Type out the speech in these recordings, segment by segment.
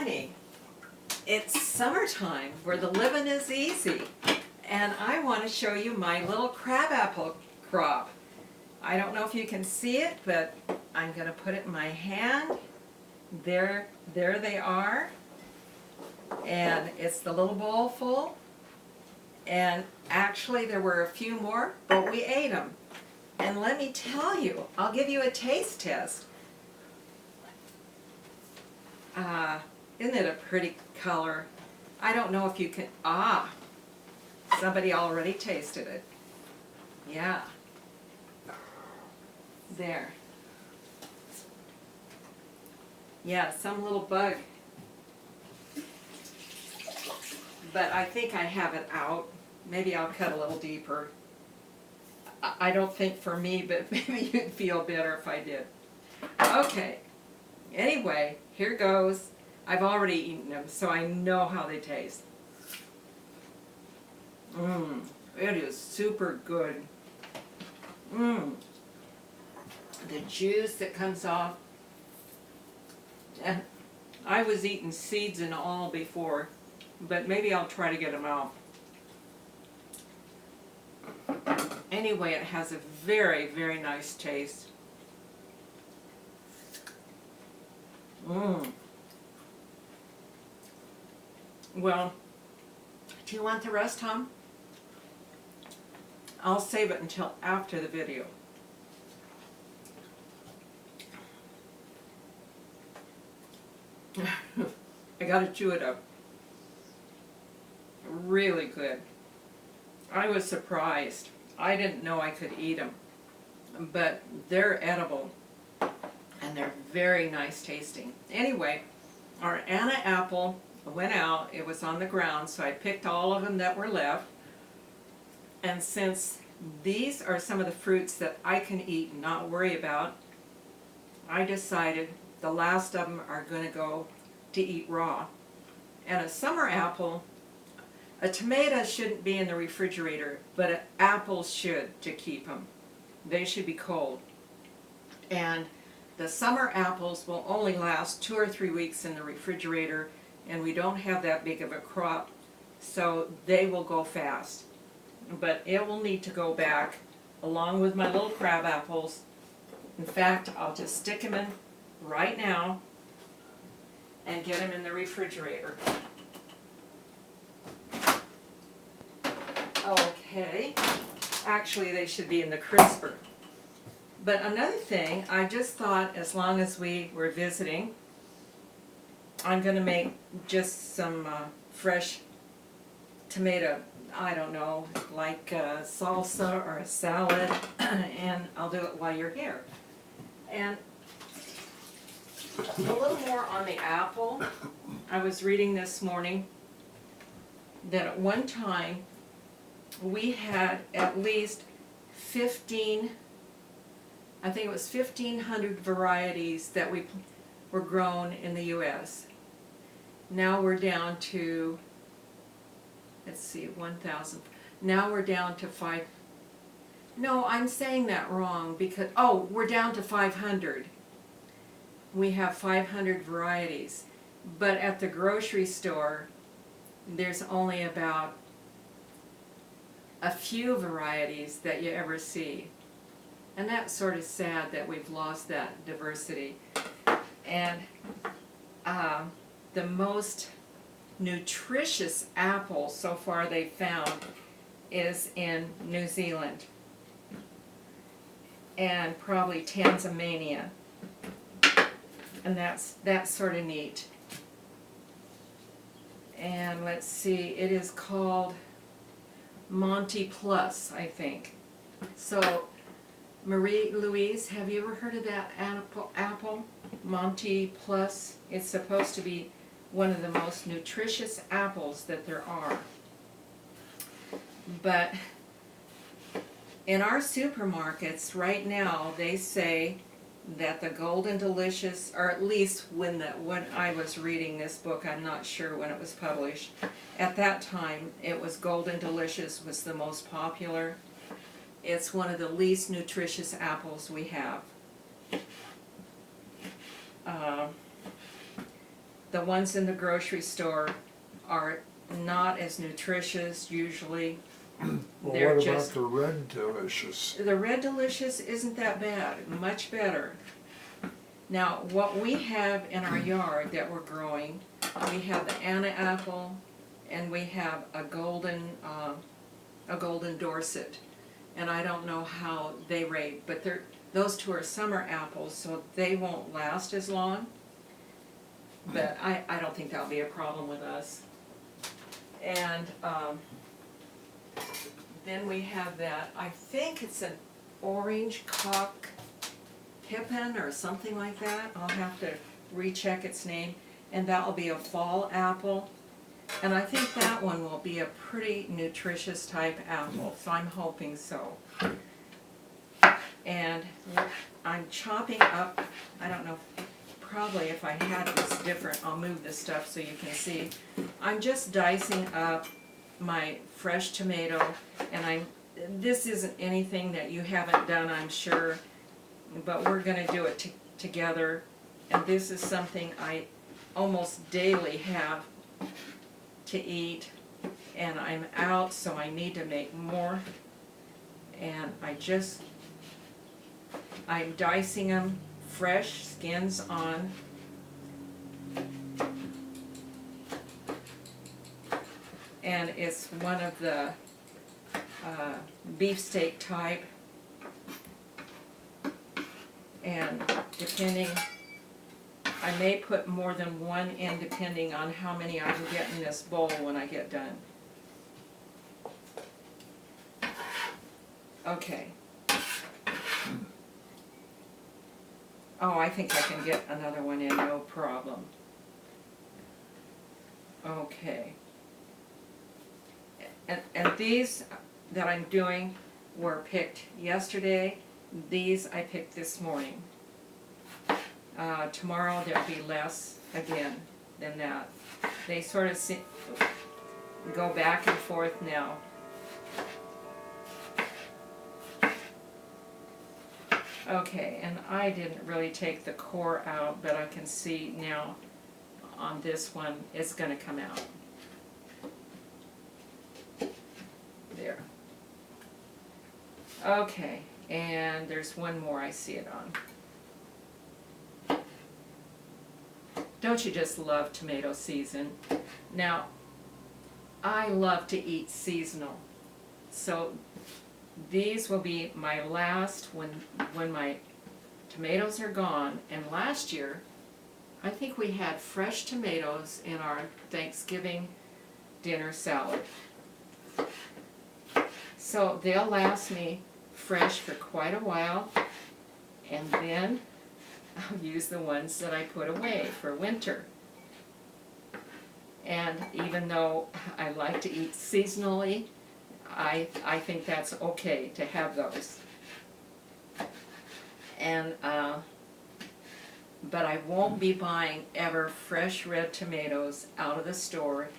morning. It's summertime where the living is easy, and I want to show you my little crabapple crop. I don't know if you can see it, but I'm going to put it in my hand. There they are, and it's the little bowl full. And actually there were a few more, but we ate them. And let me tell you, I'll give you a taste test. Isn't it a pretty color? I don't know if you can, somebody already tasted it. Yeah. There. Yeah, some little bug. But I think I have it out. Maybe I'll cut a little deeper. I don't think for me, but maybe you'd feel better if I did. Okay. Anyway, here goes. I've already eaten them, so I know how they taste. It is super good. The juice that comes off. I was eating seeds and all before, but maybe I'll try to get them out. Anyway, it has a very, very nice taste. Well, do you want the rest, Tom? I'll save it until after the video. I gotta chew it up. Really good. I was surprised. I didn't know I could eat them, but they're edible and they're very nice tasting. Anyway, our Anna apple went out. It was on the ground, so I picked all of them that were left. And since these are some of the fruits that I can eat and not worry about, I decided the last of them are going to go to eat raw. And a summer apple, a tomato shouldn't be in the refrigerator, but apples should, to keep them. They should be cold. And the summer apples will only last 2 or 3 weeks in the refrigerator, and we don't have that big of a crop, so they will go fast. But it will need to go back along with my little crab apples. In fact, I'll just stick them in right now and get them in the refrigerator. Okay, actually they should be in the crisper. But another thing, I just thought as long as we were visiting, I'm going to make just some fresh tomato, I don't know, like salsa or a salad, and I'll do it while you're here. And a little more on the apple. I was reading this morning that at one time we had at least 15, I think it was 1,500 varieties that were grown in the U.S. Now we're down to, let's see, 1,000. Now we're down to 5. No, I'm saying that wrong because, we're down to 500. We have 500 varieties. But at the grocery store, there's only about a few varieties that you ever see. And that's sort of sad that we've lost that diversity. And the most nutritious apple so far they've found is in New Zealand and probably Tanzania. And that's sort of neat. And let's see, it is called Monty Plus, I think. So, Marie-Louise, have you ever heard of that apple? Monty Plus. It's supposed to be one of the most nutritious apples that there are. But in our supermarkets right now, they say that the Golden Delicious, or at least when I was reading this book, I'm not sure when it was published, at that time it was Golden Delicious was the most popular. It's one of the least nutritious apples we have. the ones in the grocery store are not as nutritious usually. Well, They're what just, about the red delicious? the Red Delicious isn't that bad, much better. Now, what we have in our yard that we're growing, we have the Anna apple, and we have a golden Dorset, and I don't know how they rate, but those two are summer apples, so they won't last as long. But I don't think that'll be a problem with us. And then we have that, I think it's an orange cock pippin or something like that. I'll have to recheck its name. And that will be a fall apple. And I think that one will be a pretty nutritious type apple, so I'm hoping so. And I'm chopping up, I don't know, probably if I had this different, I'll move this stuff so you can see. I'm just dicing up my fresh tomato, and this isn't anything that you haven't done, I'm sure, but we're going to do it together. And this is something I almost daily have to eat, and I'm out, so I need to make more. And I'm dicing them fresh, skins on. And it's one of the beefsteak type. And depending, I may put more than one in depending on how many I can get in this bowl when I get done. Okay. Oh, I think I can get another one in, no problem. Okay. And these that I'm doing were picked yesterday. These I picked this morning. Tomorrow there'll be less again than that. They sort of go back and forth now. Okay, and I didn't really take the core out, but I can see now on this one it's going to come out. There. Okay, and there's one more I see it on. Don't you just love tomato season? Now, I love to eat seasonal, so these will be my last when my tomatoes are gone. And last year, I think we had fresh tomatoes in our Thanksgiving dinner salad. So they'll last me fresh for quite a while, and then I'll use the ones that I put away for winter. And even though I like to eat seasonally, I think that's okay to have those. And but I won't be buying ever fresh red tomatoes out of the store.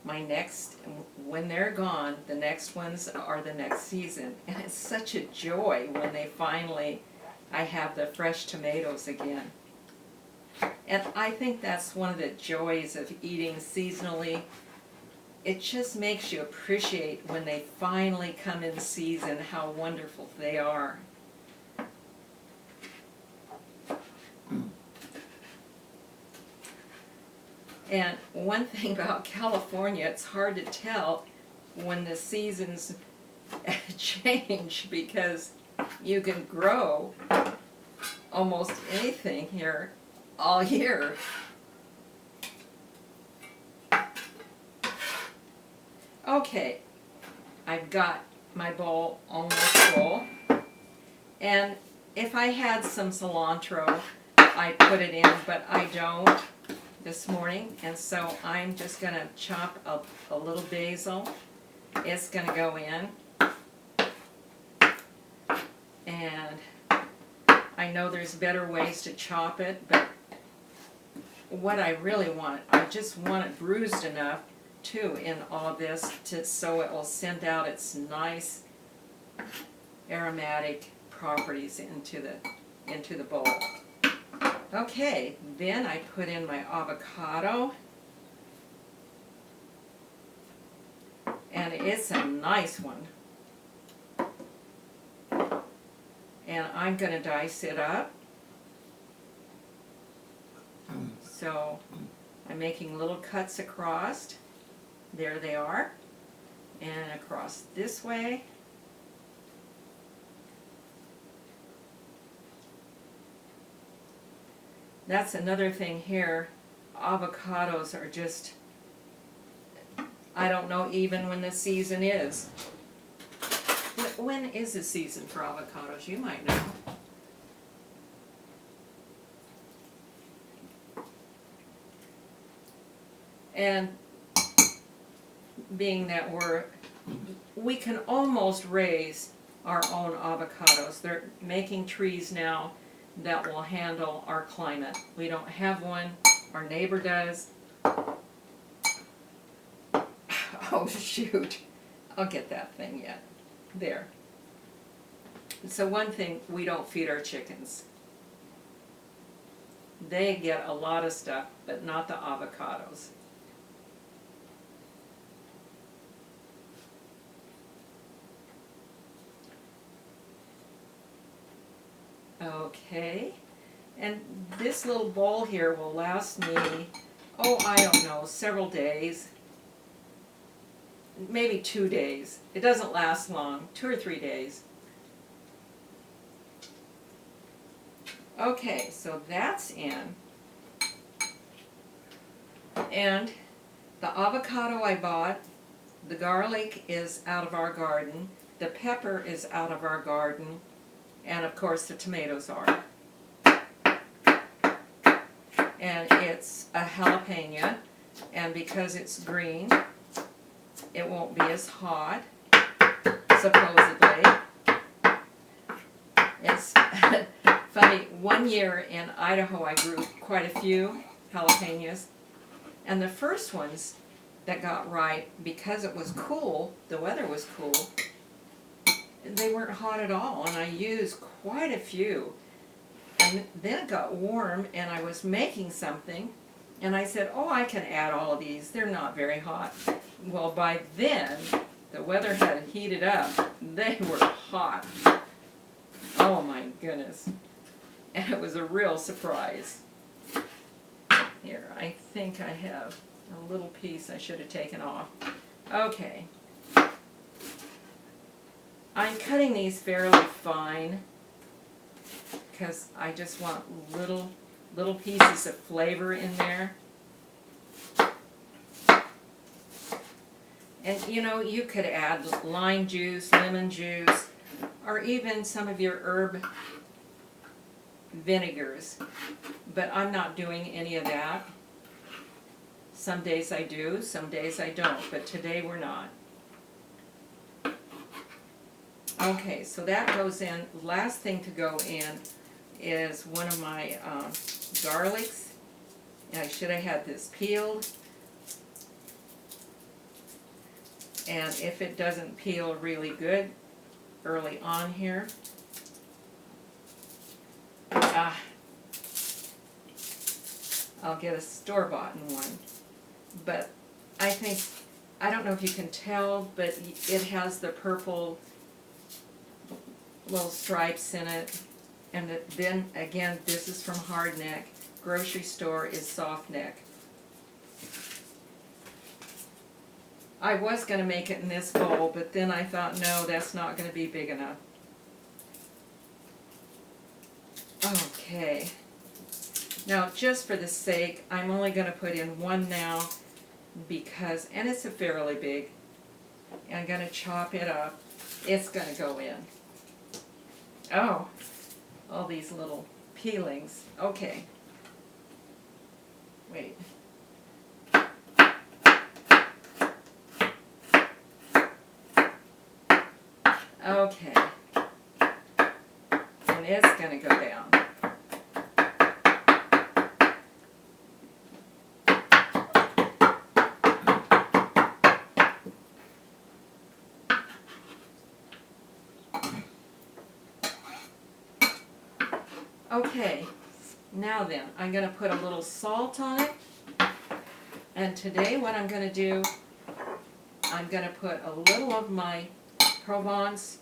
When they're gone, the next ones are the next season. And it's such a joy when I have the fresh tomatoes again. And I think that's one of the joys of eating seasonally. It just makes you appreciate when they finally come in season how wonderful they are. And one thing about California, it's hard to tell when the seasons change, because you can grow almost anything here all year. Okay, I've got my bowl almost full, and if I had some cilantro, I'd put it in, but I don't this morning, and so I'm just going to chop up a little basil. It's going to go in, and I know there's better ways to chop it, but what I really want, I just want it bruised enough too in all this so it will send out its nice aromatic properties into the bowl. Okay, then I put in my avocado. And it's a nice one. And I'm going to dice it up. So I'm making little cuts across. There they are. And across this way. That's another thing here. Avocados are just, I don't know even when the season is. When is the season for avocados? You might know. And being that we can almost raise our own avocados. They're making trees now that will handle our climate. We don't have one, our neighbor does. Oh shoot, I'll get that thing yet. There. So one thing, we don't feed our chickens. They get a lot of stuff, but not the avocados. Okay, and this little bowl here will last me, oh, I don't know, several days. Maybe 2 days. It doesn't last long, 2 or 3 days. Okay, so that's in. And the avocado I bought, the garlic is out of our garden, the pepper is out of our garden, and of course the tomatoes are. And it's a jalapeno, and because it's green, it won't be as hot, supposedly. It's funny, one year in Idaho I grew quite a few jalapenos, and the first ones that got ripe, because it was cool, the weather was cool, they weren't hot at all, and I used quite a few. And then it got warm, and I was making something, and I said, oh, I can add all of these. They're not very hot. Well, by then, the weather had heated up. They were hot. Oh, my goodness. And it was a real surprise. Here, I think I have a little piece I should have taken off. Okay. I'm cutting these fairly fine because I just want little pieces of flavor in there. And you know, you could add lime juice, lemon juice, or even some of your herb vinegars. But I'm not doing any of that. Some days I do, some days I don't, but today we're not. Okay, so that goes in. Last thing to go in is one of my garlics. And I should have had this peeled. And if it doesn't peel really good early on here, I'll get a store-bought one. But I think, I don't know if you can tell, but it has the purple little stripes in it. And then again, this is from Hardneck. Grocery store is Soft Neck. I was going to make it in this bowl, but then I thought, no, that's not going to be big enough. Okay. Now, just for the sake, I'm only going to put in one now because, and it's a fairly big. I'm going to chop it up. It's going to go in. Oh, all these little peelings. Okay. Wait. Okay. And it's going to go down. Okay, Now then, I'm going to put a little salt on it. And today what I'm going to do, I'm going to put a little of my Provence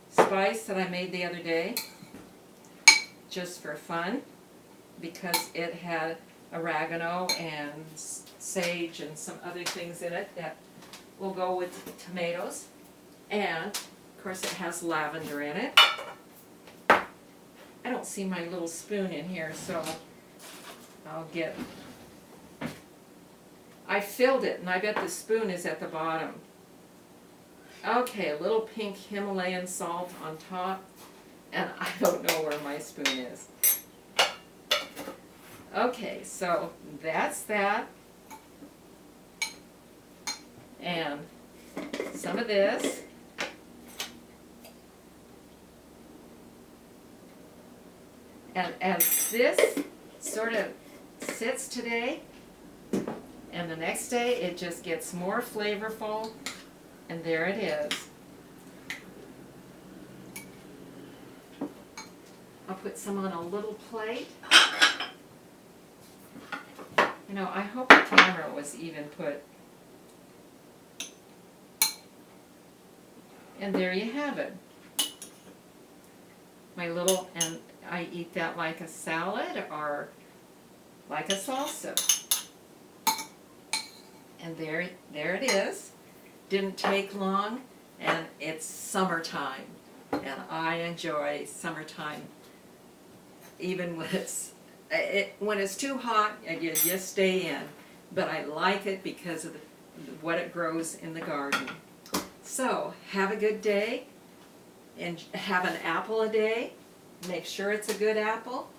spice that I made the other day, just for fun, because it had oregano and sage and some other things in it that will go with tomatoes. And, of course, it has lavender in it. I don't see my little spoon in here, so I'll get... I filled it, and I bet the spoon is at the bottom. Okay, a little pink Himalayan salt on top, and I don't know where my spoon is. Okay, so that's that. And some of this. And as this sort of sits today, and the next day it just gets more flavorful, and there it is. I'll put some on a little plate. You know, I hope the camera was even put. And there you have it. My little, and I eat that like a salad or like a salsa. And there it is. Didn't take long, and it's summertime. And I enjoy summertime, even when it's too hot, you just stay in. But I like it because of what it grows in the garden. So, have a good day, and have an apple a day. Make sure it's a good apple.